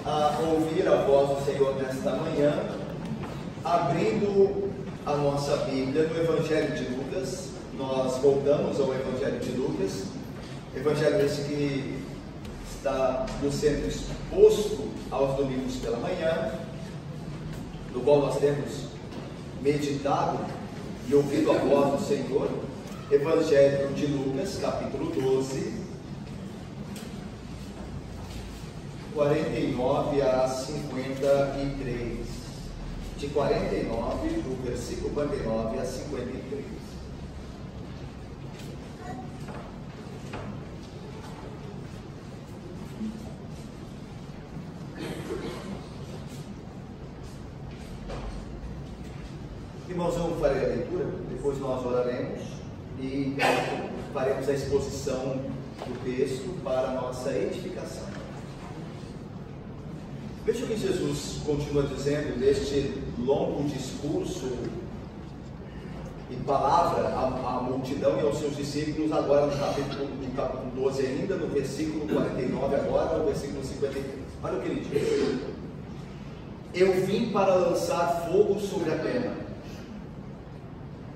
a ouvir a voz do Senhor nesta manhã, abrindo a nossa Bíblia no Evangelho de Lucas. Nós voltamos ao Evangelho de Lucas, Evangelho esse que está nos sendo exposto aos domingos pela manhã, no qual nós temos meditado e ouvido a voz do Senhor. Evangelho de Lucas, capítulo 12, 49 a 53. De 49, do versículo 49 a 53. Irmãos, eu farei a leitura, depois nós oraremos e faremos a exposição do texto para a nossa edificação. Veja o que Jesus continua dizendo neste longo discurso e palavra à multidão e aos seus discípulos, agora no capítulo 12 ainda, no versículo 49 agora, no versículo 53. Olha o que ele diz: eu vim para lançar fogo sobre a terra,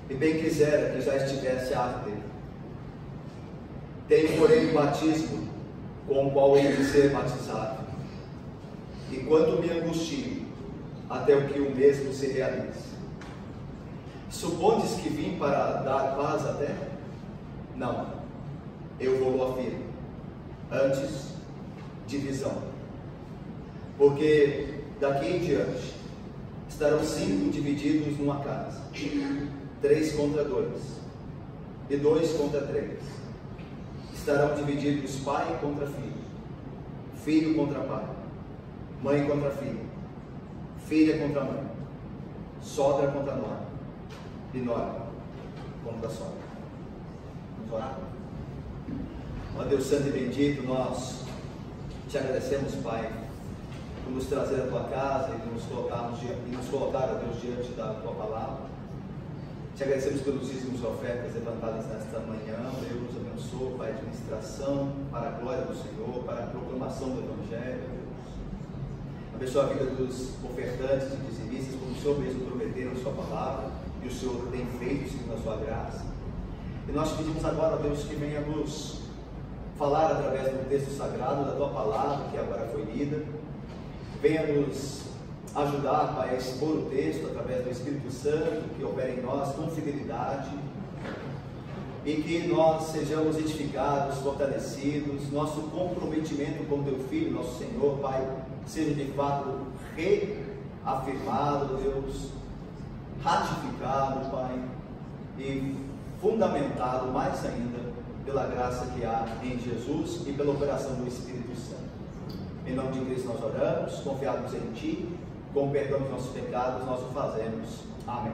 e bem quisera que já estivesse a arder. Tenho, porém, o batismo com o qual hei de ser batizado, e quanto me angustio, até o que o mesmo se realize. Supondes que vim para dar paz à terra? Não, eu vou afirmo, antes divisão. Porque daqui em diante estarão 5 divididos numa casa, 3 contra 2, e 2 contra 3. Estarão divididos pai contra filho, filho contra pai, mãe contra filha, filha contra mãe, sogra contra nora, e nora contra sogra. Vamos orar? Ó Deus santo e bendito, nós te agradecemos, Pai, por nos trazer à tua casa e nos colocar, ó Deus, diante da tua palavra. Te agradecemos pelos dízimos e ofertas levantadas nesta manhã. Deus abençoe, Pai, a administração para a glória do Senhor, para a proclamação do Evangelho. Abençoa a vida dos ofertantes e dizimistas, como o Senhor mesmo prometeu na sua palavra, e o Senhor tem feito segundo a sua graça. E nós pedimos agora, Deus, que venha nos falar através do texto sagrado, da tua palavra, que agora foi lida. Venha nos ajudar, Pai, a expor o texto através do Espírito Santo, que opera em nós com fidelidade, e que nós sejamos edificados, fortalecidos, nosso comprometimento com teu Filho, nosso Senhor, Pai, seja de fato reafirmado, Deus, ratificado, Pai, e fundamentado mais ainda pela graça que há em Jesus e pela operação do Espírito Santo. Em nome de Cristo nós oramos, confiados em Ti, com o perdão dos nossos pecados nós o fazemos. Amém.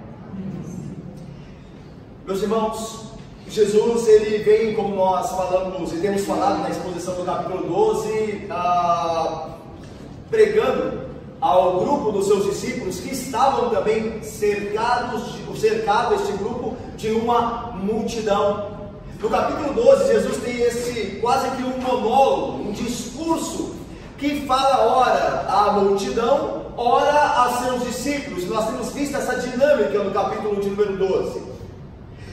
Meus irmãos, Jesus, ele vem, como nós falamos e temos falado na exposição do capítulo 12, pregando ao grupo dos seus discípulos que estavam também cercado este grupo de uma multidão. No capítulo 12, Jesus tem esse quase que um monólogo, um discurso que fala ora à multidão, ora a seus discípulos. Nós temos visto essa dinâmica no capítulo de número 12.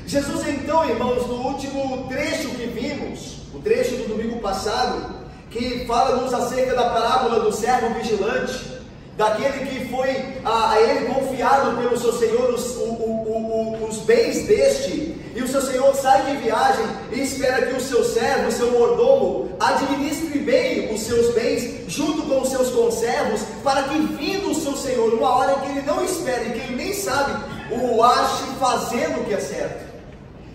Jesus então, irmãos, no último trecho que vimos, o trecho do domingo passado, que fala-nos acerca da parábola do servo vigilante, daquele que foi a ele confiado pelo seu Senhor os bens deste, e o seu Senhor sai de viagem e espera que o seu servo, o seu mordomo, administre bem os seus bens junto com os seus conservos, para que, vindo o seu Senhor numa hora que ele não espera e que ele nem sabe, o ache fazendo o que é certo.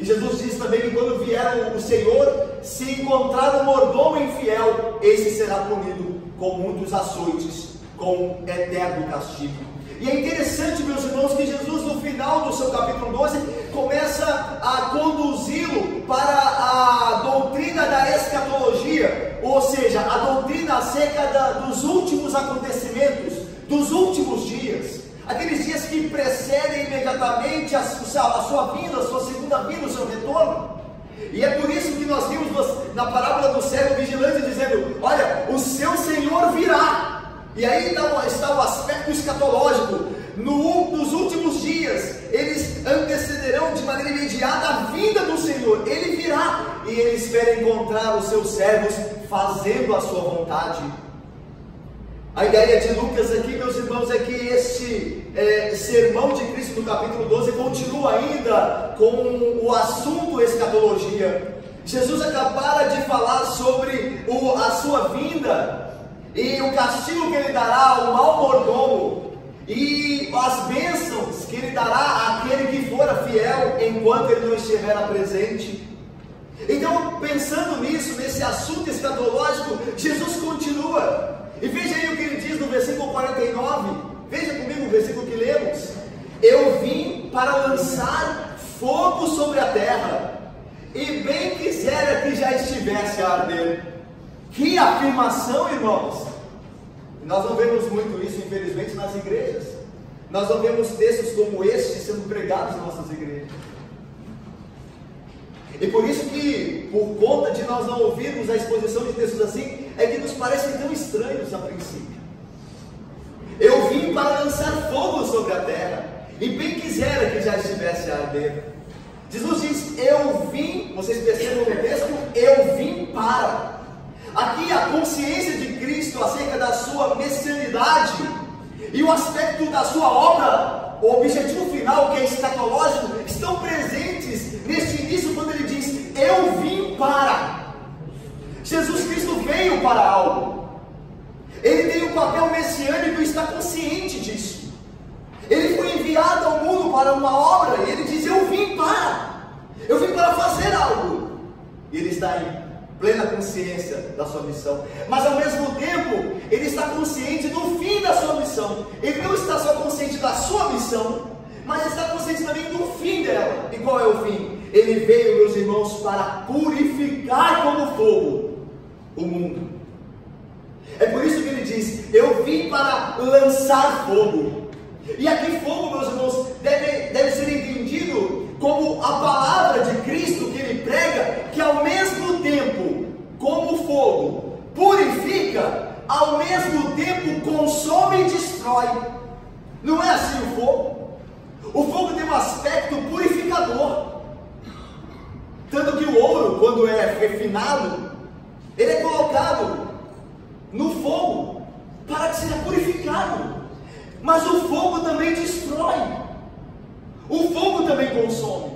E Jesus diz também que quando vier o Senhor, se encontrar um mordomo infiel, esse será punido com muitos açoites, com eterno castigo. E é interessante, meus irmãos, que Jesus, no final do seu capítulo 12, começa a conduzi-lo para a doutrina da escatologia, ou seja, a doutrina acerca dos últimos acontecimentos, dos últimos dias, aqueles dias que precedem imediatamente a sua vinda, a sua segunda vinda, o seu retorno. E é por isso que nós vimos na parábola do servo vigilante dizendo: olha, o seu Senhor virá. E aí está o aspecto escatológico. Nos últimos dias, eles antecederão de maneira imediata a vinda do Senhor. Ele virá e ele espera encontrar os seus servos fazendo a sua vontade. A ideia de Lucas aqui, meus irmãos, é que esse sermão de Cristo no capítulo 12 continua ainda com o assunto escatologia. Jesus acabara de falar sobre a sua vinda e o castigo que ele dará ao mau mordomo e as bênçãos que ele dará àquele que fora fiel enquanto ele não estiver presente. Então, pensando nisso, nesse assunto escatológico, Jesus continua. E veja aí o que ele diz no versículo 49. Veja comigo o versículo que lemos. Eu vim para lançar fogo sobre a terra, e bem quisera que já estivesse a arder. Que afirmação, irmãos! Nós não vemos muito isso, infelizmente, nas igrejas. Nós não vemos textos como este sendo pregados em nossas igrejas. E por isso que, por conta de nós não ouvirmos a exposição de textos assim, é que nos parecem tão estranhos a princípio. Eu vim para lançar fogo sobre a terra, e bem quisera que já estivesse a arder. Jesus diz, eu vim, vocês percebam no texto, eu vim para. Aqui a consciência de Cristo acerca da sua messianidade e o aspecto da sua obra, o objetivo final que é escatológico, estão presentes neste início quando ele diz, eu vim para. Jesus Cristo veio para algo. Ele tem um papel messiânico e está consciente disso. Ele foi enviado ao mundo para uma obra e ele diz, eu vim para fazer algo. E ele está em plena consciência da sua missão, mas ao mesmo tempo ele está consciente do fim da sua missão. Ele não está só consciente da sua missão, mas está consciente também do fim dela. E qual é o fim? Ele veio, meus irmãos, para purificar como fogo o mundo. É por isso que ele diz, eu vim para lançar fogo. E aqui fogo, meus irmãos, deve ser entendido como a palavra de Cristo que ele prega, que ao mesmo tempo, como fogo, purifica, ao mesmo tempo consome e destrói. Não é assim o fogo? O fogo tem um aspecto purificador. Tanto que o ouro, quando é refinado, ele é colocado no fogo para ser purificado. Mas o fogo também destrói. O fogo também consome.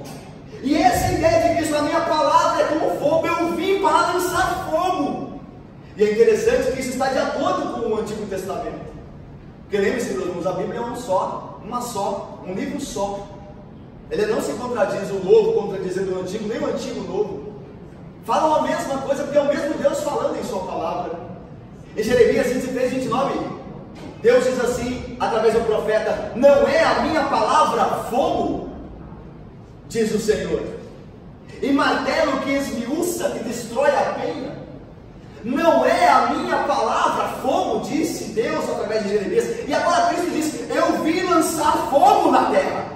E essa é a ideia de Cristo, a minha palavra é como fogo, eu vim para lançar fogo. E é interessante que isso está de acordo com o Antigo Testamento. Porque lembre-se, meus irmãos, a Bíblia é um livro só. Ele não se contradiz o novo, contradizendo o antigo, nem o antigo o novo. Falam a mesma coisa, porque é o mesmo Deus falando em sua palavra. Em Jeremias 23, 29, Deus diz assim, através do profeta, não é a minha palavra fogo, diz o Senhor, e martelo que esmiuça, que destrói a penha. Não é a minha palavra fogo, disse Deus através de Jeremias. E agora Cristo diz, eu vim lançar fogo na terra.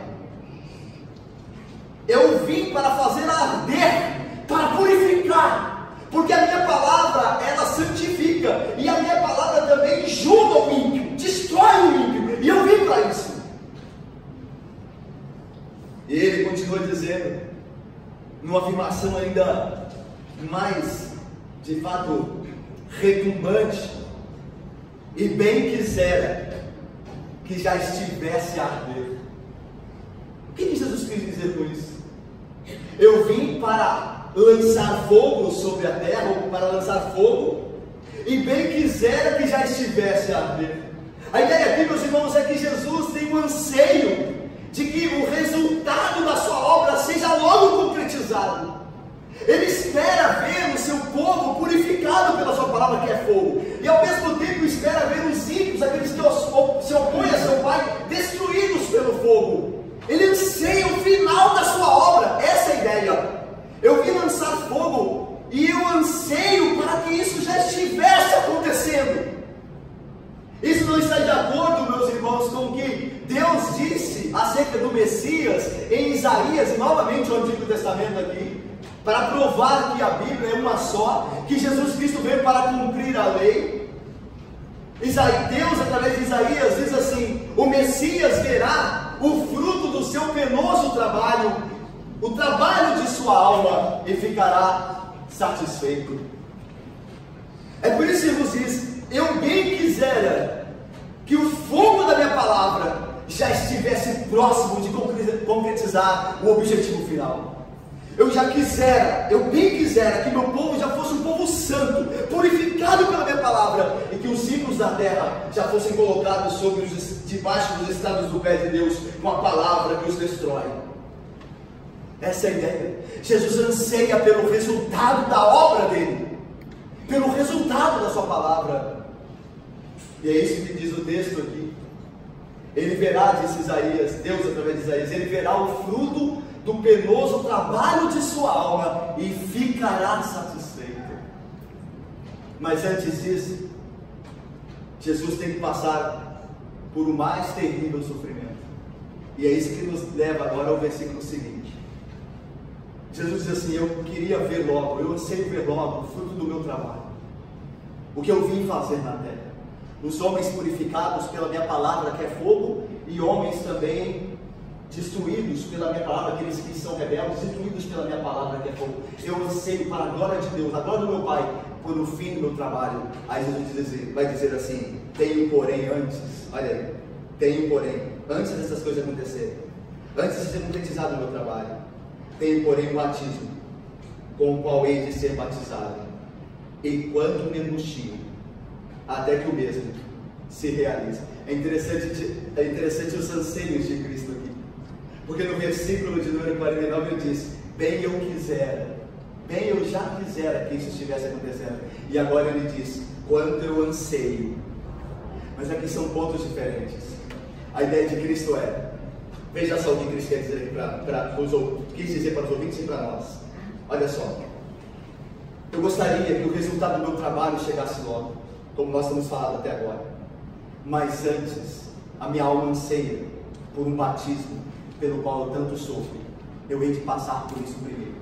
Eu vim para fazer arder, para purificar, porque a minha palavra, ela santifica, e a minha palavra também julga o ímpio, destrói o ímpio, e eu vim para isso. E ele continua dizendo, numa afirmação ainda mais, de fato, retumbante, e bem quisera que já estivesse a arder. O que Jesus quis dizer com isso? Eu vim para lançar fogo sobre a terra, ou para lançar fogo, e bem quisera que já estivesse a arder. A ideia aqui, meus irmãos, é que Jesus tem um anseio de que o resultado da sua obra seja logo concretizado. Ele espera ver o seu povo purificado pela sua palavra, que é fogo, e ao mesmo tempo espera ver os ímpios, aqueles que se opõem a seu Pai, destruídos pelo fogo. Ele anseia o final da sua obra. Essa é a ideia. Eu vim lançar fogo e eu anseio para que isso já estivesse acontecendo. Isso não está de acordo, meus irmãos, com o que Deus disse acerca do Messias em Isaías, e novamente o Antigo Testamento aqui, para provar que a Bíblia é uma só, que Jesus Cristo veio para cumprir a lei. Deus, através de Isaías, diz assim: o Messias verá o fruto do seu penoso trabalho, o trabalho de sua alma, e ficará satisfeito. É por isso que Jesus diz: eu bem quisera que o fogo da minha palavra já estivesse próximo de concretizar o objetivo final. Eu bem quisera que meu povo já fosse um povo santo, purificado pela minha palavra, e que os ciclos da terra já fossem colocados debaixo dos estados do pé de Deus, com a palavra que os destrói. Essa é a ideia. Jesus anseia pelo resultado da obra dele, pelo resultado da sua palavra. E é isso que diz o texto aqui. Ele verá, disse Isaías, Deus através de Isaías, ele verá o fruto do penoso trabalho de sua alma e ficará satisfeito. Mas antes disso, Jesus tem que passar por um mais terrível sofrimento. E é isso que nos leva agora ao versículo seguinte. Jesus diz assim: eu queria ver logo, eu anseio ver logo o fruto do meu trabalho, o que eu vim fazer na terra. Os homens purificados pela minha palavra, que é fogo, e homens também destruídos pela minha palavra, aqueles que são rebeldes, destruídos pela minha palavra, que é fogo. Eu anseio para a glória de Deus, a glória do meu Pai, por o fim do meu trabalho. Aí Jesus vai dizer assim: tenho porém antes, olha aí, tenho porém, antes dessas coisas acontecerem, antes de ser concretizado o meu trabalho, tenho porém o batismo, com o qual hei de ser batizado, e quanto me angustio, até que o mesmo se realize. É interessante os anseios de Cristo aqui, porque no versículo de número 49 ele diz: bem eu já quisera que isso estivesse acontecendo, e agora ele diz: quanto eu anseio. Mas aqui são pontos diferentes. A ideia de Cristo é, veja só o que Cristo quer dizer quis dizer para os ouvintes e para nós. Olha só, eu gostaria que o resultado do meu trabalho chegasse logo, como nós temos falado até agora, mas antes a minha alma anseia por um batismo pelo qual eu tanto sofro. Eu hei de passar por isso primeiro.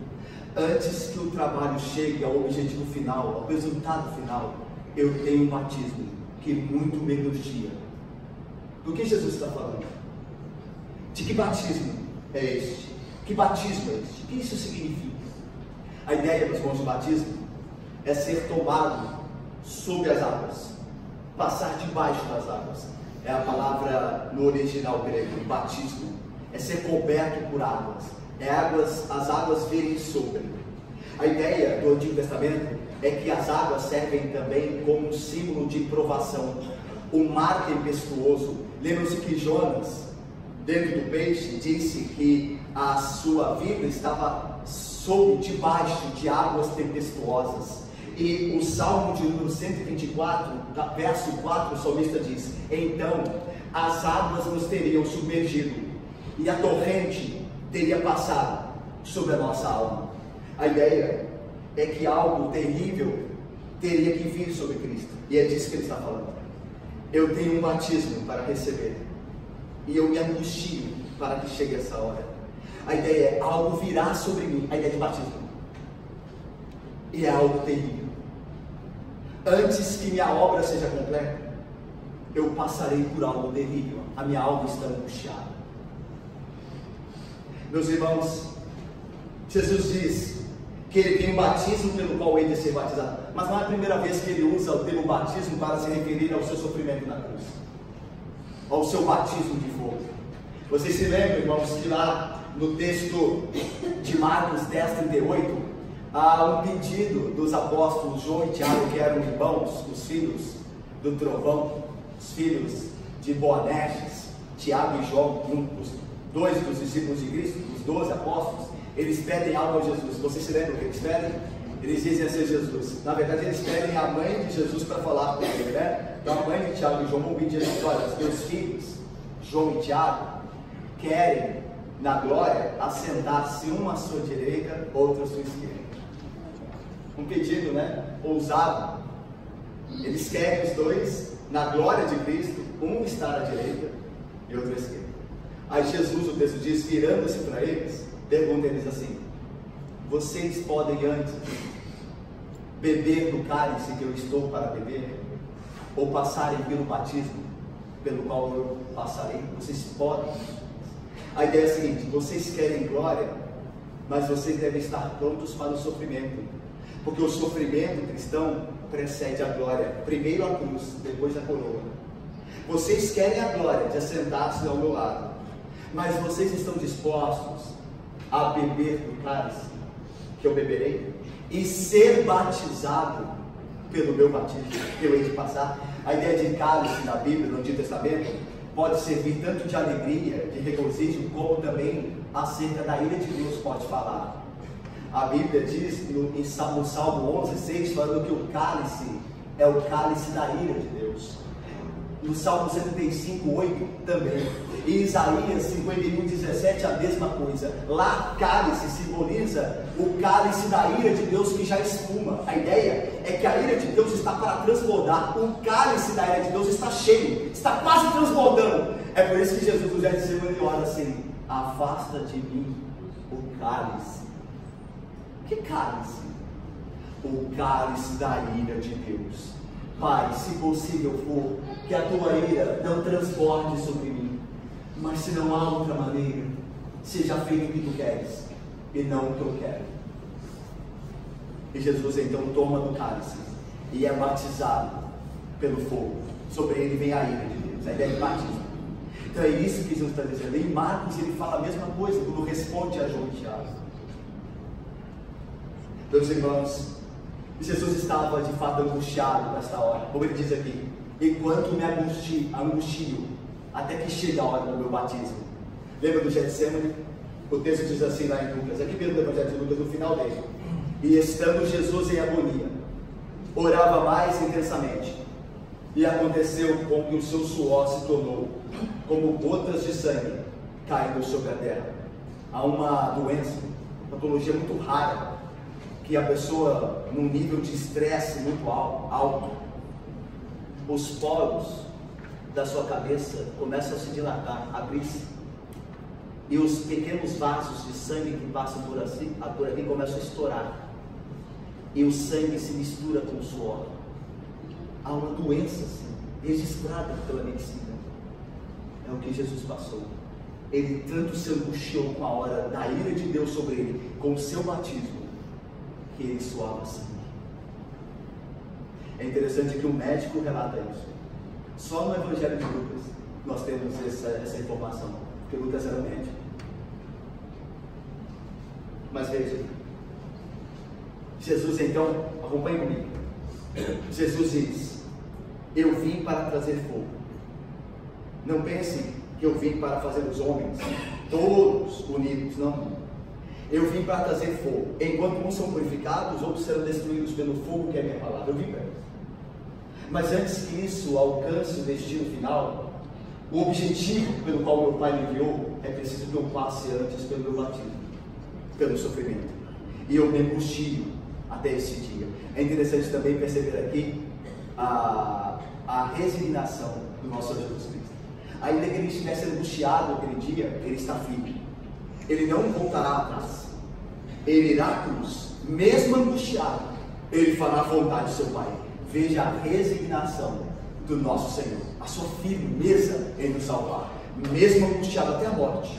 Antes que o trabalho chegue ao objetivo final, ao resultado final, eu tenho um batismo que muito me angustia. Do que Jesus está falando? De que batismo é este? Que batismo é este? O que isso significa? A ideia, meus irmãos, de batismo é ser tomado sob as águas, passar debaixo das águas. É a palavra no original grego, batismo. É ser coberto por águas. As águas virem sobre. A ideia do Antigo Testamento é que as águas servem também como um símbolo de provação. O mar tempestuoso. Lembram-se que Jonas, dentro do peixe, disse que a sua vida estava debaixo de águas tempestuosas. E o Salmo de número 124, verso 4, o salmista diz: então as águas nos teriam submergido e a torrente teria passado sobre a nossa alma. A ideia é que algo terrível teria que vir sobre Cristo, e é disso que ele está falando. Eu tenho um batismo para receber, e eu me angustio para que chegue essa hora. A ideia é: algo virá sobre mim, a ideia de batismo, e é algo terrível. Antes que minha obra seja completa, eu passarei por algo terrível. A minha alma está angustiada. Meus irmãos, Jesus diz que ele tem um batismo pelo qual ele deve ser batizado, mas não é a primeira vez que ele usa o termo batismo para se referir ao seu sofrimento na cruz, ao seu batismo de fogo. Vocês se lembram, irmãos, que lá no texto de Marcos 10:38 há um pedido dos apóstolos João e Tiago, que eram irmãos, os filhos do trovão, os filhos de Boanerges, Tiago e João, os dois dos discípulos de Cristo, os 12 apóstolos. Eles pedem algo a Jesus. Vocês se lembram o que eles pedem? Eles dizem assim a Jesus. Na verdade, eles pedem a mãe de Jesus para falar com ele, né? Então a mãe de Tiago e João vão pedir a Jesus: olha, os teus filhos, João e Tiago, querem na glória assentar-se um à sua direita, outro à sua esquerda. Um pedido, né? Ousado. Eles querem os dois na glória de Cristo, um estar à direita e outro à esquerda. Aí Jesus, o texto diz, virando-se para eles, pergunta eles assim: vocês podem antes beber do cálice que eu estou para beber? ou passarem pelo batismo pelo qual eu passarei, vocês podem. A ideia é a seguinte: vocês querem glória, mas vocês devem estar prontos para o sofrimento, porque o sofrimento cristão precede a glória. Primeiro a cruz, depois a coroa. Vocês querem a glória de assentar-se ao meu lado, mas vocês estão dispostos a beber do cálice que eu beberei e ser batizado pelo meu batismo que eu hei de passar? A ideia de cálice na Bíblia, no Antigo Testamento, pode servir tanto de alegria, de regozijo, como também acerca da ira de Deus pode falar. A Bíblia diz no Salmo 11:6, falando que o cálice é o cálice da ira de Deus. No Salmo 75:8 também. E Isaías 51:17 a mesma coisa. Lá cálice simboliza o cálice da ira de Deus que já espuma. A ideia é que a ira de Deus está para transbordar. O cálice da ira de Deus está cheio, está quase transbordando. É por isso que Jesus no Getsemane ora assim: afasta de mim o cálice. Que cálice? O cálice da ira de Deus. Pai, se possível for, que a tua ira não transborde sobre mim, mas se não há outra maneira, seja feito o que tu queres e não o que eu quero. E Jesus então toma do cálice e é batizado pelo fogo. Sobre ele vem a ira de Deus, a ideia de batismo. Então é isso que Jesus está dizendo. Em Marcos ele fala a mesma coisa quando responde a João e Tiago. Meus irmãos, Jesus estava de fato angustiado nesta hora, como ele diz aqui: enquanto me angustio, até que chegue a hora do meu batismo. Lembra do Getsemane? O texto diz assim lá em Lucas, aqui mesmo no Evangelho de Lucas, no final dele: e estando Jesus em agonia, orava mais intensamente, e aconteceu com que o seu suor se tornou como gotas de sangue caindo sobre a terra. Há uma doença, uma patologia muito rara, que a pessoa, num nível de estresse muito alto, os poros da sua cabeça começam a se dilatar, abrir-se, e os pequenos vasos de sangue que passam por aqui começam a estourar, e o sangue se mistura com o suor. Há uma doença assim, registrada pela medicina. É o que Jesus passou. Ele tanto se angustiou com a hora da ira de Deus sobre ele, com o seu batismo, que ele suava sangue. É interessante que o médico relata isso. Só no Evangelho de Lucas nós temos essa informação, porque Lucas era médico. Mas veja, Jesus então, acompanhe comigo. Jesus diz: eu vim para trazer fogo. Não pensem que eu vim para fazer os homens todos unidos, não. Eu vim para trazer fogo. Enquanto uns são purificados, outros serão destruídos pelo fogo que é minha palavra. Eu vim para isso. Mas antes que isso alcance o destino final, o objetivo pelo qual meu Pai me enviou, é preciso que eu passe antes pelo meu batismo, pelo sofrimento. E eu me angustio até esse dia. É interessante também perceber aqui a resignação do nosso Senhor Jesus Cristo. Ainda que ele estivesse angustiado aquele dia, ele está firme. Ele não voltará atrás. Ele irá à cruz, mesmo angustiado, ele fará a vontade de seu Pai. Veja a resignação do nosso Senhor, a sua firmeza em nos salvar, mesmo angustiado até a morte.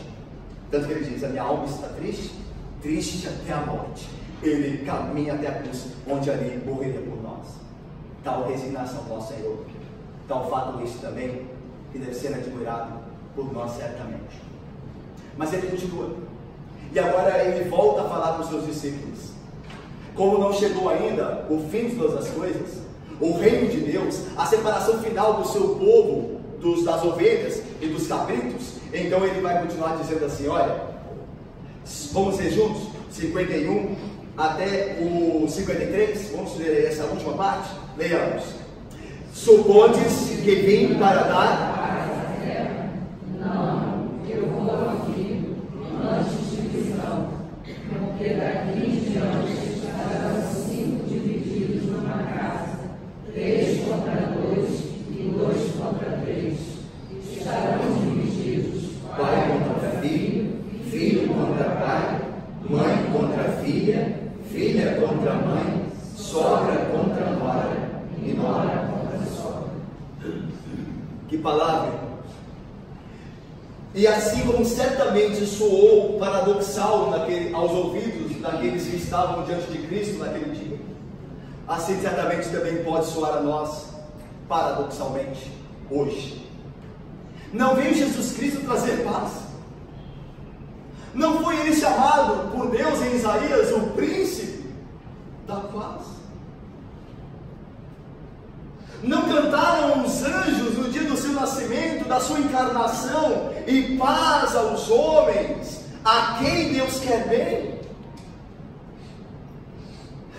Tanto que ele diz: a minha alma está triste, triste até a morte. Ele caminha até a cruz, onde ali morreria por nós. Tal resignação do nosso Senhor, tal fato este também, que deve ser admirado por nós certamente. Mas ele continua, e agora ele volta a falar com os seus discípulos. Como não chegou ainda o fim de todas as coisas, o reino de Deus, a separação final do seu povo, das ovelhas e dos cabritos, então ele vai continuar dizendo assim: olha, vamos ser juntos, 51 até o 53, vamos ler essa última parte, leiamos. Supondes que vim para dar? Não, eu vou aqui antes de visão, porque daqui em diante estarão 5 divididos numa casa, 3 contra 2 e 2 contra 3. Estarão divididos Pai contra filho, filho contra pai, mãe contra filha, filha contra mãe, sogra contra nora e nora contra sogra. Que palavra, irmãos! E assim como certamente soou paradoxal aos ouvidos daqueles que estavam diante de Cristo naquele dia, assim certamente também pode soar a nós paradoxalmente hoje. Não veio Jesus Cristo trazer paz? Não foi ele chamado por Deus em Isaías o príncipe da paz? Não cantaram os anjos no dia do seu nascimento, da sua encarnação, e paz aos homens, a quem Deus quer bem?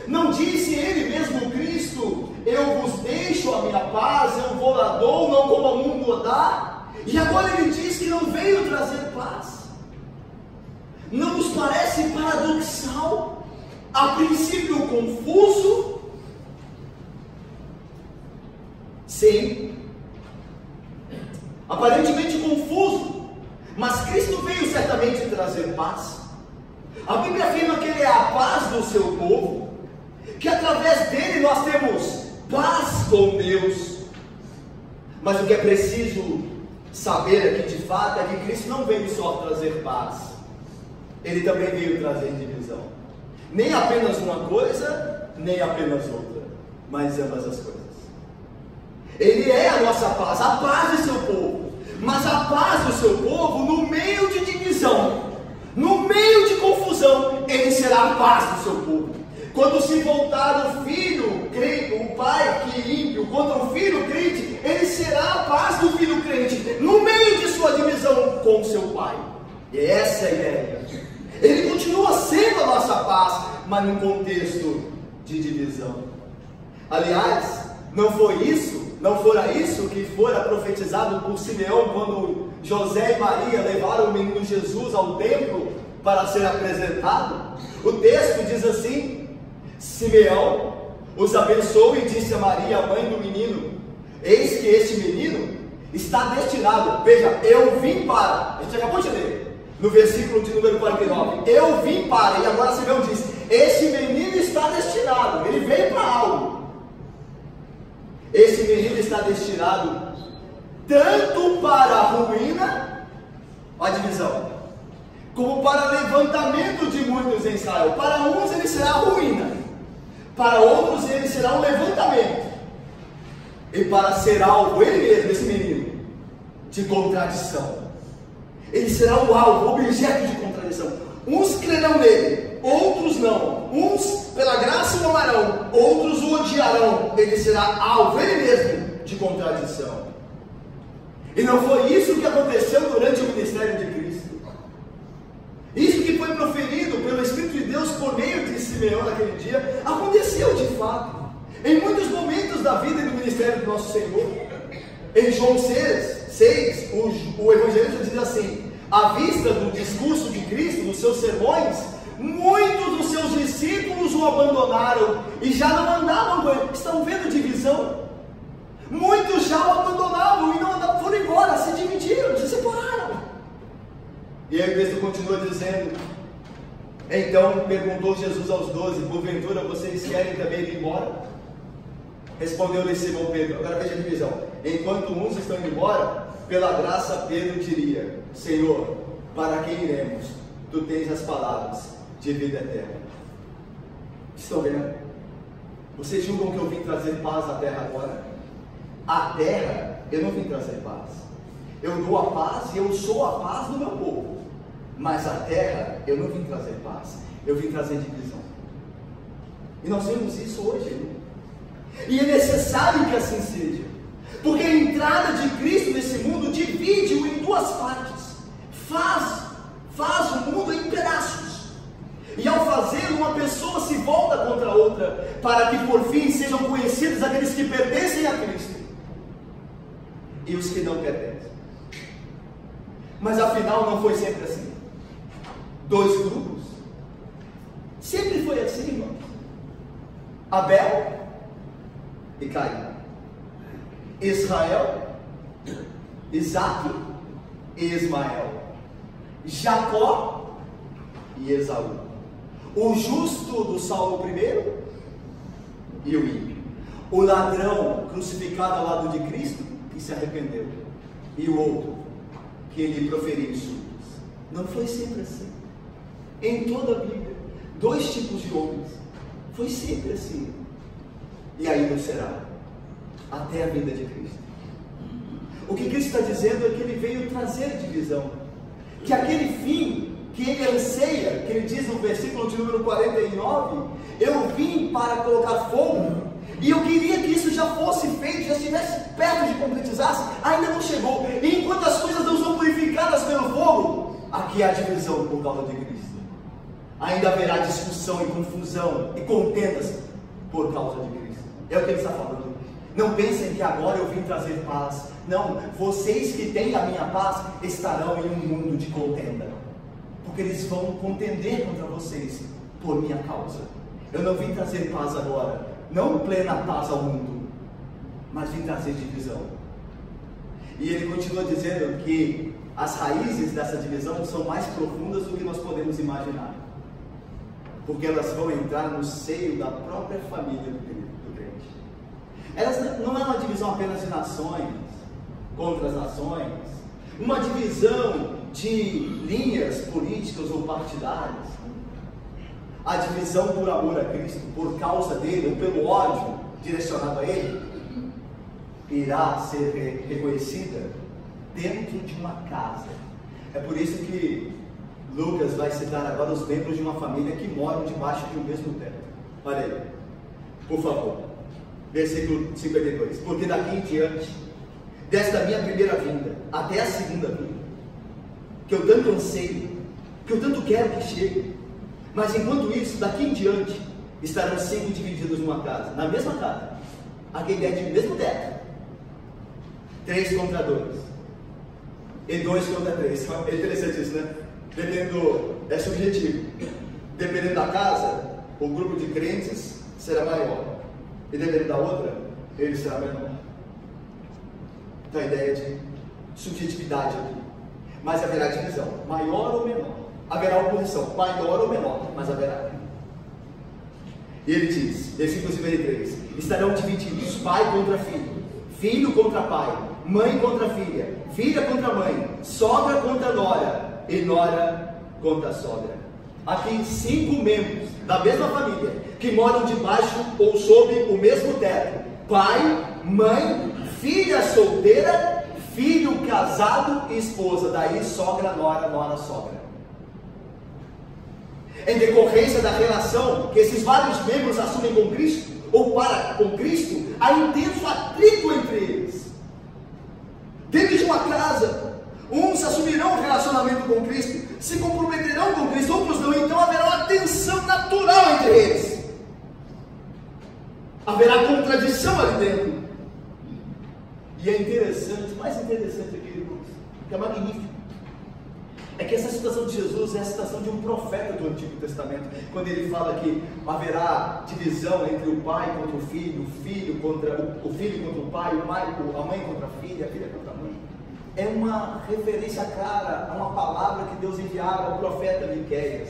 Não disse ele mesmo, Cristo, eu vos deixo a minha paz, eu vou lá dou, não como o mundo dá? E agora ele diz que não veio trazer paz. Não nos parece paradoxal? A princípio confuso? Sim, aparentemente confuso, mas Cristo veio certamente trazer paz. A Bíblia afirma que Ele é a paz do seu povo, que através dele nós temos paz com Deus. Mas o que é preciso saber aqui de fato é que Cristo não veio só trazer paz, Ele também veio trazer divisão. Nem apenas uma coisa, nem apenas outra, mas ambas as coisas. Ele é a nossa paz, a paz do seu povo. Mas a paz do seu povo, no meio de divisão, no meio de confusão, Ele será a paz do seu povo. Quando se voltar o filho crente, o pai que ímpio, contra o filho crente, Ele será a paz do filho crente, no meio de sua divisão com seu pai. E essa é a ideia. Ele continua sendo a nossa paz, mas num contexto de divisão. Aliás, não fora isso que fora profetizado por Simeão quando José e Maria levaram o menino Jesus ao templo para ser apresentado? O texto diz assim: Simeão os abençoou e disse a Maria, a mãe do menino: eis que este menino está destinado. Veja, eu vim para, a gente acabou de ler no versículo de número 49, eu vim para, e agora Simeão diz: este menino está destinado, ele veio para algo. Esse menino está destinado tanto para a ruína, a divisão, como para levantamento de muitos em Israel. Para uns ele será a ruína, para outros ele será um levantamento, e para ser alvo, ele mesmo, esse menino, de contradição. Ele será o alvo, o objeto de contradição. Uns crerão nele, outros não. Uns pela graça o amarão, outros o odiarão. Ele será alvo, ele mesmo, de contradição. E não foi isso que aconteceu durante o ministério de Cristo. Isso que foi proferido pelo Espírito de Deus por meio de Simeão naquele dia, aconteceu de fato, em muitos momentos da vida e do ministério do nosso Senhor. Em João 6, o evangelista diz assim: à vista do discurso de Cristo, dos seus sermões, muitos dos seus discípulos o abandonaram e já não andavam com ele. Estão vendo divisão? Muitos já o abandonavam e não andavam, foram embora, se dividiram, se separaram. E aí o texto continua dizendo: então perguntou Jesus aos 12: porventura vocês querem também ir embora? Respondeu-lhe Simão Pedro. Agora veja a divisão. Enquanto uns estão indo embora, pela graça Pedro diria: Senhor, para quem iremos? Tu tens as palavras de vida eterna. Estão vendo? Vocês julgam que eu vim trazer paz à terra agora? A terra eu não vim trazer paz. Eu dou a paz e eu sou a paz do meu povo. Mas a terra eu não vim trazer paz, eu vim trazer divisão. E nós vemos isso hoje, irmão. E é necessário que assim seja, porque a entrada de Cristo nesse mundo divide-o em duas partes, faz o mundo em pedaços, e ao fazê-lo uma pessoa se volta contra a outra, para que por fim sejam conhecidos aqueles que pertencem a Cristo e os que não pertencem. Mas afinal não foi sempre assim. Dois grupos, sempre foi assim, irmãos. Abel e Caim, Israel, Isaac e Ismael, Jacó e Esaú, o justo do Salmo 1 e o ímpio, o ladrão crucificado ao lado de Cristo e se arrependeu, e o outro que lhe proferiu insultos. Não foi sempre assim. Em toda a Bíblia, 2 tipos de homens. Foi sempre assim. E ainda será, até a vinda de Cristo. O que Cristo está dizendo é que Ele veio trazer divisão. Que aquele fim que Ele anseia, que Ele diz no versículo de número 49, eu vim para colocar fogo, e eu queria que isso já fosse feito, já estivesse perto de concretizar-se, ainda não chegou. E enquanto as coisas não são purificadas pelo fogo, aqui há divisão por causa de Cristo. Ainda haverá discussão e confusão e contendas por causa de Cristo. É o que Ele está falando. Não pensem que agora eu vim trazer paz. Não, vocês que têm a minha paz estarão em um mundo de contenda, porque eles vão contender contra vocês por minha causa. Eu não vim trazer paz agora, não plena paz ao mundo, mas vim trazer divisão. E ele continua dizendo que as raízes dessa divisão são mais profundas do que nós podemos imaginar, porque elas vão entrar no seio da própria família do crente. Elas não é uma divisão apenas de nações contra as nações, uma divisão de linhas políticas ou partidárias. A divisão por amor a Cristo, por causa dele, ou pelo ódio direcionado a ele, irá ser reconhecida dentro de uma casa. É por isso que Lucas vai citar agora os membros de uma família que moram debaixo de um mesmo teto. Olha aí, por favor, versículo 52. Porque daqui em diante, desta minha primeira vinda até a segunda vinda, que eu tanto anseio, que eu tanto quero que chegue, mas enquanto isso, daqui em diante, estarão 5 divididos numa casa, na mesma casa, aqui dentro do mesmo teto, 3 contra 2, e 2 contra 3. É interessante isso, né? É subjetivo. Dependendo da casa, o grupo de crentes será maior, e dependendo da outra, ele será menor. Então a ideia de subjetividade aqui. Mas haverá divisão, maior ou menor. Haverá oposição, maior ou menor, mas haverá. E ele diz, versículo 53, estarão divididos pai contra filho, filho contra pai, mãe contra filha, filha contra mãe, sogra contra nora, e nora contra sogra. Aqui 5 membros da mesma família, que moram debaixo ou sob o mesmo teto: pai, mãe, filha solteira, filho casado e esposa. Daí sogra, nora, nora, sogra. Em decorrência da relação que esses vários membros assumem com Cristo, ou para com Cristo, há intenso atrito entre eles. Dentro de uma casa, uns assumirão o relacionamento com Cristo, se comprometerão com Cristo, outros não. Então haverá uma tensão natural entre eles. Haverá contradição ali dentro. E é interessante, mais interessante aqui, irmãos, que é magnífico, é que essa citação de Jesus é a citação de um profeta do Antigo Testamento, quando ele fala que haverá divisão entre o pai contra o filho, o filho contra o pai, a mãe contra a filha contra a mãe. É uma referência clara a uma palavra que Deus enviara ao profeta Miqueias.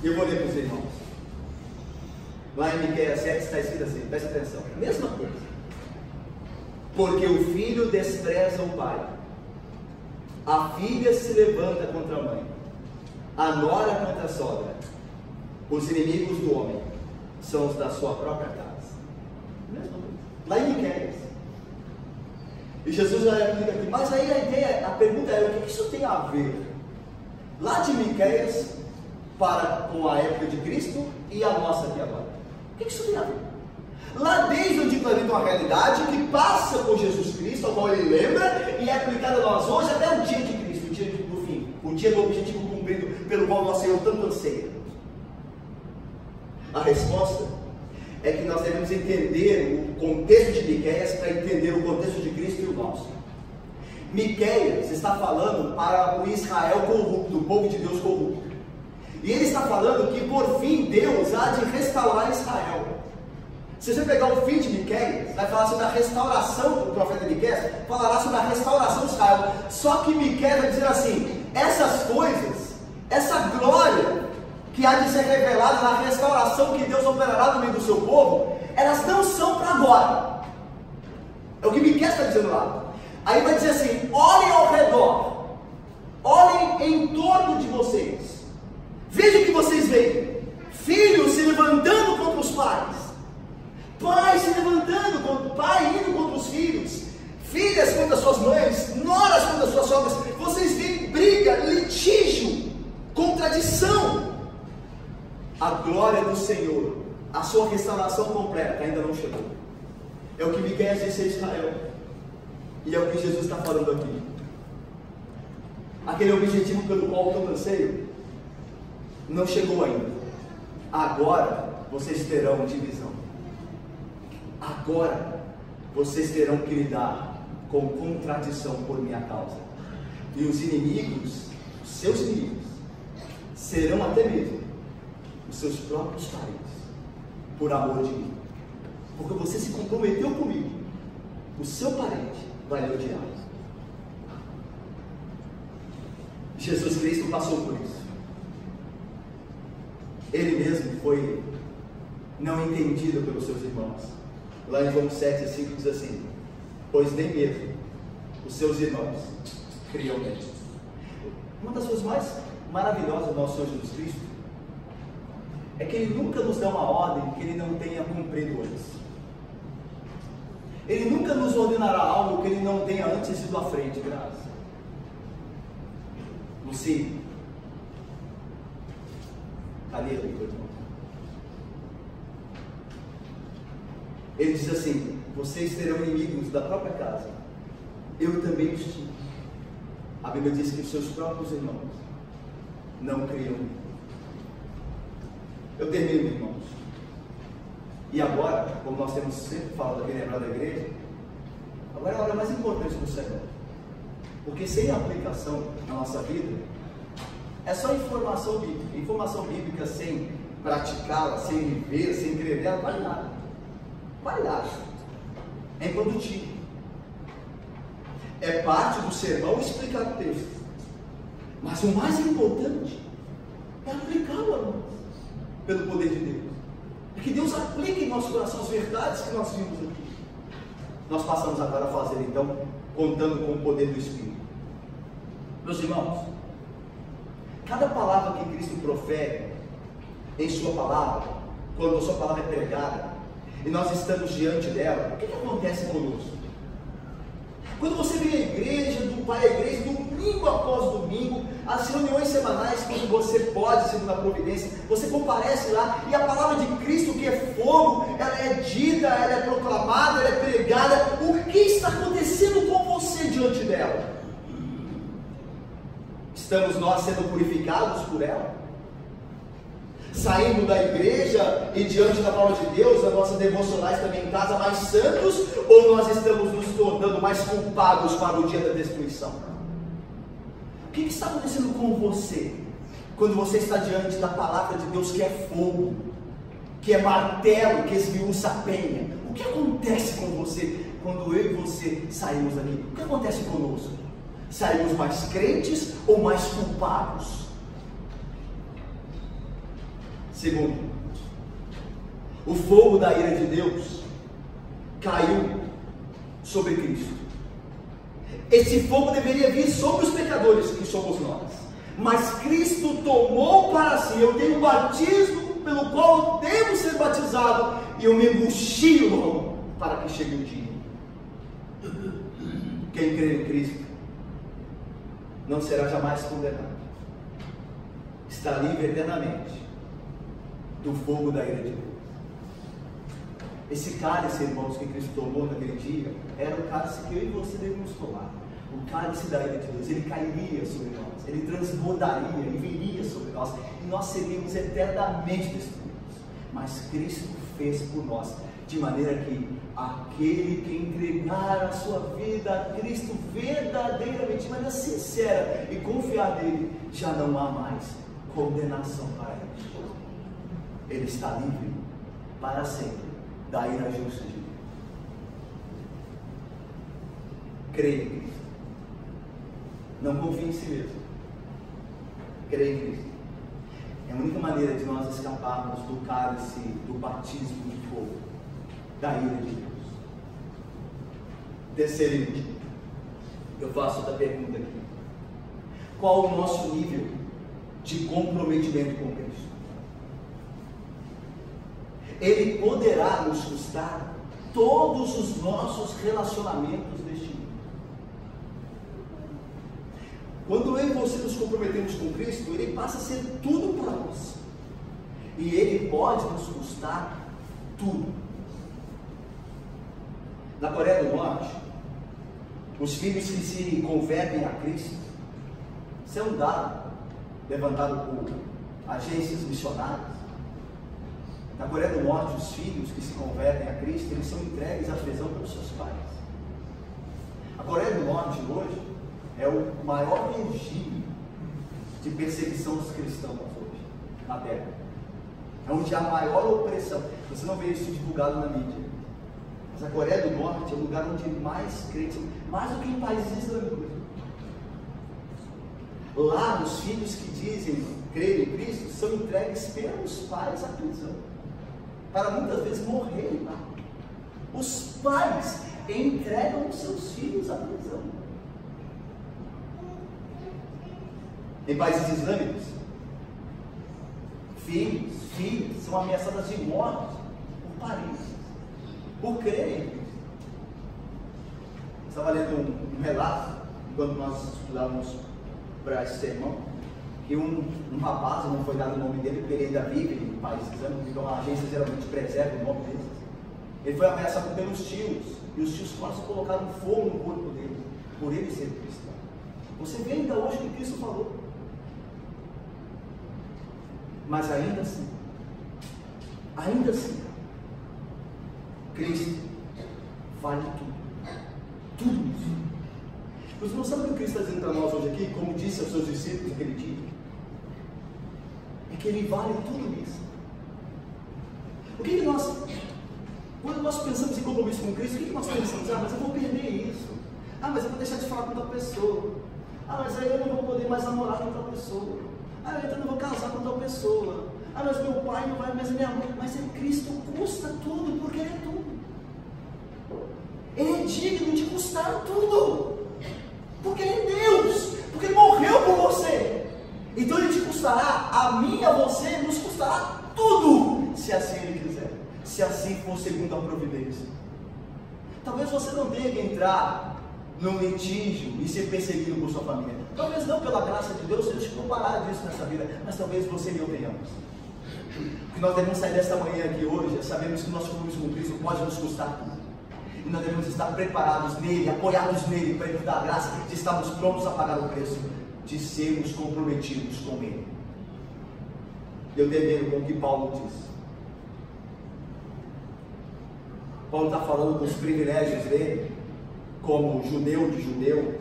E eu vou ler para os irmãos. Lá em Miqueias 7 está escrito assim, presta atenção, mesma coisa. Porque o filho despreza o pai, a filha se levanta contra a mãe, a nora contra a sogra. Os inimigos do homem são os da sua própria casa. Mesma coisa. Lá em Miqueias. E Jesus já explica aqui. Mas aí a pergunta é: o que isso tem a ver? Lá de Miqueias com a época de Cristo e a nossa aqui agora. O que isso tem a ver? Lá desde o Antigo Testamento, uma realidade que passa por Jesus Cristo, ao qual ele lembra, e é aplicada a nós hoje até o dia de Cristo, o dia do fim, o dia do objetivo cumprido pelo qual nosso Senhor tanto anseia. A resposta é que nós devemos entender o contexto de Miqueias para entender o contexto de Cristo e o nosso. Miqueias está falando para o Israel corrupto, o povo de Deus corrupto. E ele está falando que por fim Deus há de restaurar Israel. Se você pegar o fim de Miqueias, vai falar sobre a restauração do profeta Miqueias, falará sobre a restauração de Israel. Só que Miqueias vai dizer assim: essas coisas, essa glória que há de ser revelada na restauração que Deus operará no meio do seu povo, elas não são para agora. É o que Miqueias está dizendo lá. Aí vai dizer assim: olhem ao redor, olhem em torno de vocês, vejam o que vocês veem: filhos se levantando contra os pais, pais se levantando contra o pai, indo contra os filhos, filhas contra suas mães, noras contra suas sogras. Vocês veem briga, litígio, contradição. A glória do Senhor, a sua restauração completa ainda não chegou. É o que Miqueias disse a Israel, e é o que Jesus está falando aqui. Aquele objetivo pelo qual eu anseio não chegou ainda. Agora vocês terão divisão. Agora vocês terão que lidar com contradição por minha causa. E os inimigos, os seus inimigos, serão até mesmo os seus próprios parentes, por amor de mim. Porque você se comprometeu comigo, o seu parente vai lhe odiar. Jesus Cristo passou por isso. Ele mesmo foi não entendido pelos seus irmãos. Lá em João 7,5 diz assim: pois nem mesmo os seus irmãos criam nele. Uma das coisas mais maravilhosas do nosso Senhor Jesus Cristo é que Ele nunca nos dá uma ordem que Ele não tenha cumprido antes. Ele nunca nos ordenará algo que Ele não tenha antes ido à frente, graças. Luci, cadê ele, meu irmão? Ele diz assim: vocês terão inimigos da própria casa, eu também os tive. A Bíblia diz que os seus próprios irmãos não criam. Eu termino, irmãos. E agora, como nós temos sempre falado aqui, lembrado da igreja, agora é a hora mais importante do Senhor. Porque sem aplicação na nossa vida, é só informação bíblica. Informação bíblica sem praticá-la, sem viver, sem crer nela, vale nada. Vale nada. É improdutivo. É parte do sermão explicar o texto. Mas o mais importante é aplicá-lo a nós, pelo poder de Deus. É que Deus aplique em nosso coração as verdades que nós vimos aqui. Nós passamos agora a fazer, então, contando com o poder do Espírito. Meus irmãos, cada palavra que Cristo profere em sua palavra, quando a sua palavra é pregada, e nós estamos diante dela, o que acontece conosco? Quando você vem à igreja, vai à igreja, domingo após domingo, as reuniões semanais, quando você pode, segundo a providência, você comparece lá, e a palavra de Cristo, que é fogo, ela é dita, ela é proclamada, ela é pregada. O que está acontecendo com você diante dela? Estamos nós sendo purificados por ela? Saindo da igreja e diante da palavra de Deus, as nossas devocionais também em casa, mais santos? Ou nós estamos nos tornando mais culpados para o dia da destruição? O que está acontecendo com você quando você está diante da palavra de Deus, que é fogo, que é martelo, que esmiuça a penha? O que acontece com você quando eu e você saímos daqui? O que acontece conosco? Saímos mais crentes ou mais culpados? Segundo, o fogo da ira de Deus caiu sobre Cristo. Esse fogo deveria vir sobre os pecadores, que somos nós, mas Cristo tomou para si. Eu tenho um batismo pelo qual eu devo ser batizado, e eu me mochilo para que chegue o dia. Quem crê em Cristo não será jamais condenado, está livre eternamente do fogo da ira de Deus. Esse cálice, irmãos, que Cristo tomou naquele dia, era o cálice que eu e você devemos tomar. O cálice da ira de Deus, ele cairia sobre nós, ele transbordaria, ele viria sobre nós, e nós seríamos eternamente destruídos. Mas Cristo fez por nós, de maneira que aquele que entregar a sua vida a Cristo verdadeiramente, de maneira sincera, e confiar nele, já não há mais condenação para ele. Ele está livre para sempre da ira justa de Deus. Creia em Cristo. Não confie em si mesmo. Creia em Cristo. É a única maneira de nós escaparmos do cálice, do batismo de fogo, da ira de Deus. Terceiro e último, Eu faço outra pergunta aqui. Qual o nosso nível de comprometimento com Cristo? Ele poderá nos custar todos os nossos relacionamentos deste mundo. Quando eu e você nos comprometemos com Cristo, Ele passa a ser tudo para nós. E Ele pode nos custar tudo. Na Coreia do Norte, os filhos que se convertem a Cristo, isso é um dado levantado por agências missionárias. Na Coreia do Norte, os filhos que se convertem a Cristo, eles são entregues à prisão pelos seus pais. A Coreia do Norte hoje é o maior regime de perseguição dos cristãos hoje na Terra. É onde há a maior opressão. Você não vê isso divulgado na mídia. Mas a Coreia do Norte é o lugar onde mais crentes, mais do que em países islâmicos. Lá, os filhos que dizem crer em Cristo são entregues pelos pais à prisão, para muitas vezes morrerem lá. Os pais entregam os seus filhos à prisão. Em países islâmicos, filhas são ameaçadas de morte por parentes, por crerem em Cristo. Estava lendo um relato, enquanto nós estudávamos para esse sermão, que um rapaz, não foi dado o nome dele, porque ele ainda vive em países islâmicos, então a agência geralmente preserva o nome deles. Ele foi ameaçado pelos tios, e os tios quase colocaram fogo no corpo dele, por ele ser cristão. Você vê ainda hoje o que Cristo falou. Mas ainda assim, Cristo vale tudo. Tudo isso. Os irmãos, sabe o que Cristo está dizendo para nós hoje aqui, como disse aos seus discípulos naquele dia? É que Ele vale tudo isso. O que nós, quando nós pensamos em compromisso com Cristo, o que nós pensamos? Ah, mas eu vou perder isso. Ah, mas eu vou deixar de falar com outra pessoa. Ah, mas aí eu não vou poder mais namorar com outra pessoa. Ah, então eu não vou casar com tal pessoa. Ah, mas meu pai não vai, mas minha mãe. Mas Cristo custa tudo, porque Ele é tudo. Ele é digno de custar tudo, porque Ele é Deus, porque Ele morreu por você. Então Ele te custará, a mim e a você, nos custará tudo, se assim Ele quiser, se assim for segundo a providência. Talvez você não tenha que entrar num litígio e ser perseguido por sua família. Talvez não, pela graça de Deus, seja preparar disso nessa vida, mas talvez você e eu tenhamos. O que nós devemos sair desta manhã aqui hoje é sabermos que o nosso compromisso com Cristo pode nos custar tudo. E nós devemos estar preparados nele, apoiados nele, para Ele nos dar a graça de estarmos prontos a pagar o preço de sermos comprometidos com Ele. Eu termino com o que Paulo diz. Paulo está falando dos privilégios dele, como judeu de judeu,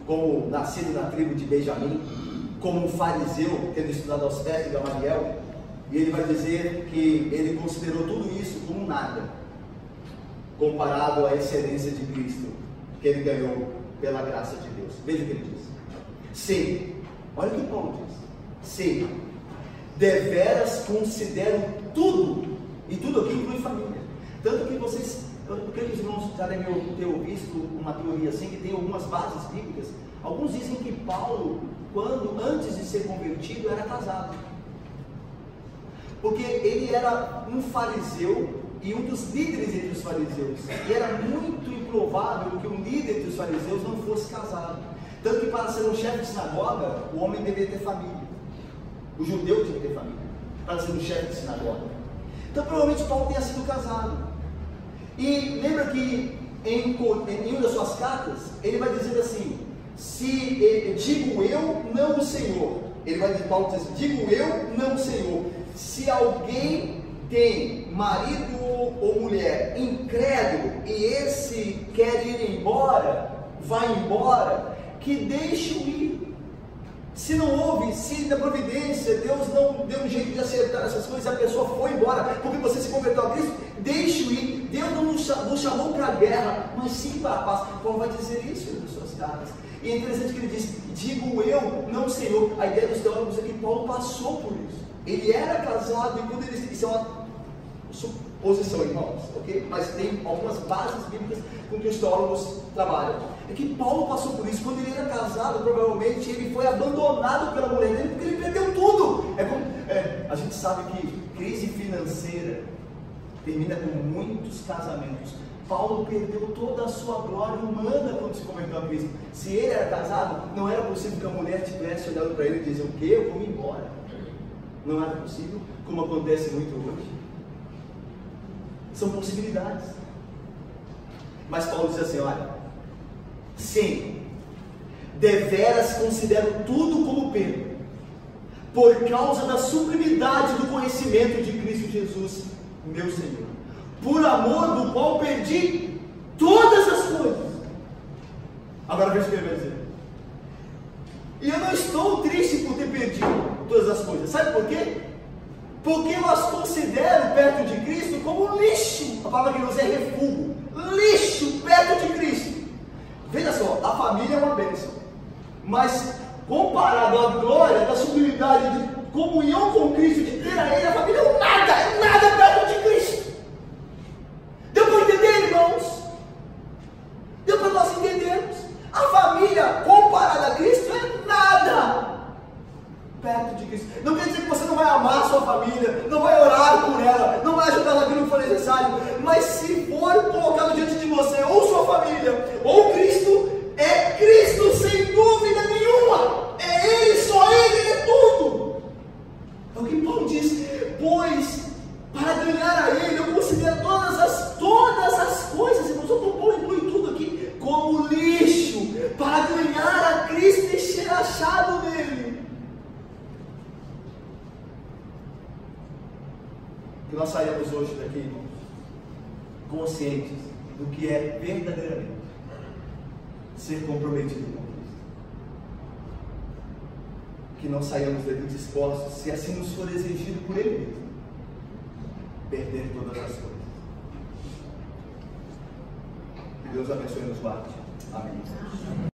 como nascido na tribo de Benjamim, como um fariseu, tendo estudado aos pés de Gamaliel, e ele vai dizer que ele considerou tudo isso como nada, comparado à excelência de Cristo, que ele ganhou pela graça de Deus. Veja o que ele diz. Sei, olha o que Paulo diz. Sei, deveras considero tudo, e tudo aqui inclui família. Tanto que vocês, aqueles irmãos já devem ter visto uma teoria assim, que tem algumas bases bíblicas. Alguns dizem que Paulo, antes de ser convertido, era casado. Porque ele era um fariseu e um dos líderes entre os fariseus. E era muito improvável que um líder entre os fariseus não fosse casado. Tanto que para ser um chefe de sinagoga, o homem deveria ter família. O judeu tinha que ter família para ser um chefe de sinagoga. Então provavelmente Paulo tenha sido casado. E lembra que em uma das suas cartas, ele vai dizer assim: digo eu, não o Senhor. Ele vai dizer, Paulo diz assim: digo eu, não o Senhor. Se alguém tem marido ou mulher incrédulo e esse quer ir embora, vai embora, que deixe-o ir. Se não houve, se na providência Deus não deu um jeito de acertar essas coisas, a pessoa foi embora porque você se converteu a Cristo, deixe-o ir. Deus não nos chamou para a guerra, mas sim para a paz. Paulo vai dizer isso nas suas cartas. E é interessante que ele diz: digo eu, não o Senhor. A ideia dos teólogos é que Paulo passou por isso. Ele era casado, e quando ele, isso é uma suposição, irmãos, ok? Mas tem algumas bases bíblicas com que os teólogos trabalham. é que Paulo passou por isso. Quando ele era casado, provavelmente ele foi abandonado pela mulher dele porque ele perdeu tudo. A gente sabe que crise financeira termina com muitos casamentos. Paulo perdeu toda a sua glória humana quando se converteu a Cristo. Se ele era casado, não era possível que a mulher tivesse olhado para ele e dizendo: o quê? Eu vou me embora. Não era possível, como acontece muito hoje. São possibilidades. Mas Paulo diz assim: olha, sim, deveras considero tudo como perda, por causa da sublimidade do conhecimento de Cristo Jesus, meu Senhor, por amor do qual perdi todas as coisas. Agora veja o que ele vai dizer. E eu não estou triste por ter perdido todas as coisas. Sabe por quê? Porque eu as considero perto de Cristo como lixo. A palavra que ele usa é refúgio. Lixo perto de Cristo. Veja só, a família é uma bênção, mas comparado à glória da sublimidade de comunhão com Cristo, de ter a Ele, a família é nada perto de Cristo. Deu para entender, irmãos? Deu para nós entendermos? A família comparada a Cristo é nada perto de Cristo. Não quer dizer que você não vai amar a sua família, não vai orar por ela, não vai ajudar naquilo que for necessário, mas se for colocado diante de você, ou sua família, ou Cristo, é Cristo sem dúvida nenhuma. É Ele, só Ele é tudo. É o que Paulo diz: pois para ganhar a Ele eu considero todas as coisas, irmãos. Paulo inclui tudo aqui como lixo, para ganhar a Cristo e ser achado nele. Que nós saímos hoje daqui, irmãos, conscientes do que é verdadeiramente ser comprometido com Cristo. Que não saiamos daqui dispostos, se assim nos for exigido por Ele mesmo, perder todas as coisas. Que Deus abençoe e nos guarde. Amém.